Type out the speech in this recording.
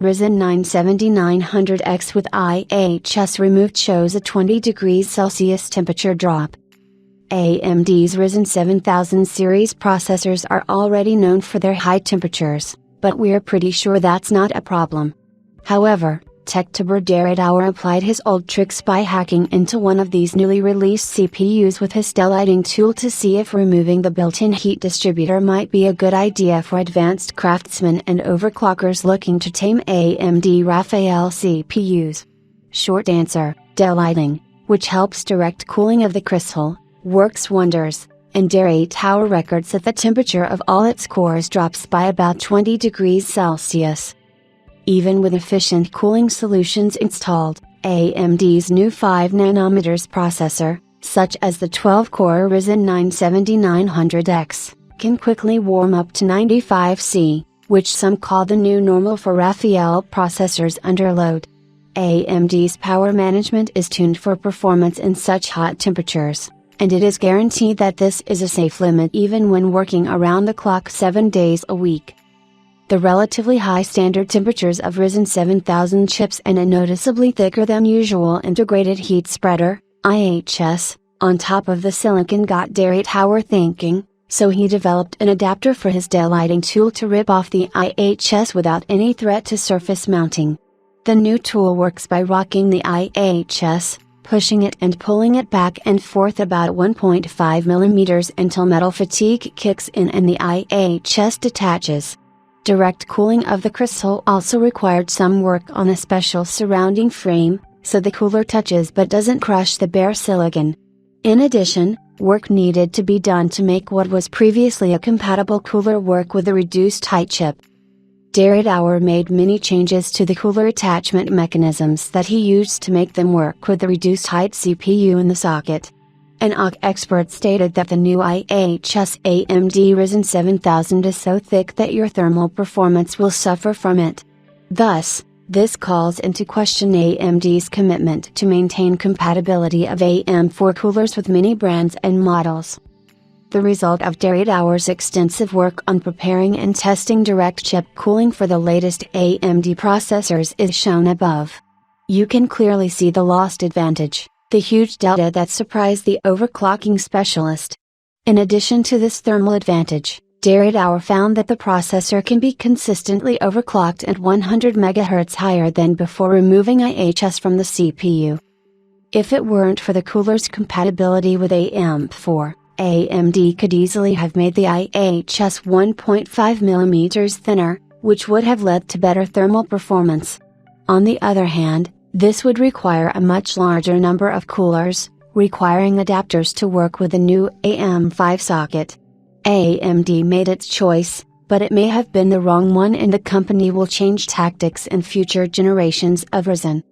Ryzen 9 7900X with IHS removed shows a 20 degrees Celsius temperature drop. AMD's Ryzen 7000 series processors are already known for their high temperatures, but we're pretty sure that's not a problem. However, TechTuber Darrett Auer applied his old tricks by hacking into one of these newly released CPUs with his daylighting tool to see if removing the built-in heat distributor might be a good idea for advanced craftsmen and overclockers looking to tame AMD Raphael CPUs. Short answer: daylighting, which helps direct cooling of the crystal, works wonders, and Darrett Auer records that the temperature of all its cores drops by about 20 degrees Celsius. Even with efficient cooling solutions installed, AMD's new 5nm processor, such as the 12-core Ryzen 9 7900X, can quickly warm up to 95°C, which some call the new normal for Raphael processors under load. AMD's power management is tuned for performance in such hot temperatures, and it is guaranteed that this is a safe limit even when working around the clock 7 days a week. The relatively high standard temperatures of Ryzen 7000 chips and a noticeably thicker than usual integrated heat spreader, IHS, on top of the silicon got Darrett Auer thinking, so he developed an adapter for his daylighting tool to rip off the IHS without any threat to surface mounting. The new tool works by rocking the IHS, pushing it and pulling it back and forth about 1.5 mm until metal fatigue kicks in and the IHS detaches. Direct cooling of the crystal also required some work on a special surrounding frame, so the cooler touches but doesn't crush the bare silicon. In addition, work needed to be done to make what was previously a compatible cooler work with a reduced height chip. Darrett Auer made many changes to the cooler attachment mechanisms that he used to make them work with the reduced height CPU in the socket. An OC expert stated that the new IHS AMD Ryzen 7000 is so thick that your thermal performance will suffer from it. Thus, this calls into question AMD's commitment to maintain compatibility of AM4 coolers with many brands and models. The result of Darrett Auer's extensive work on preparing and testing direct chip cooling for the latest AMD processors is shown above. You can clearly see the lost advantage, the huge delta that surprised the overclocking specialist. In addition to this thermal advantage, Darrett Auer found that the processor can be consistently overclocked at 100 MHz higher than before removing IHS from the CPU. If it weren't for the cooler's compatibility with AM4, AMD could easily have made the IHS 1.5 mm thinner, which would have led to better thermal performance. On the other hand, this would require a much larger number of coolers, requiring adapters to work with the new AM5 socket. AMD made its choice, but it may have been the wrong one and the company will change tactics in future generations of Ryzen.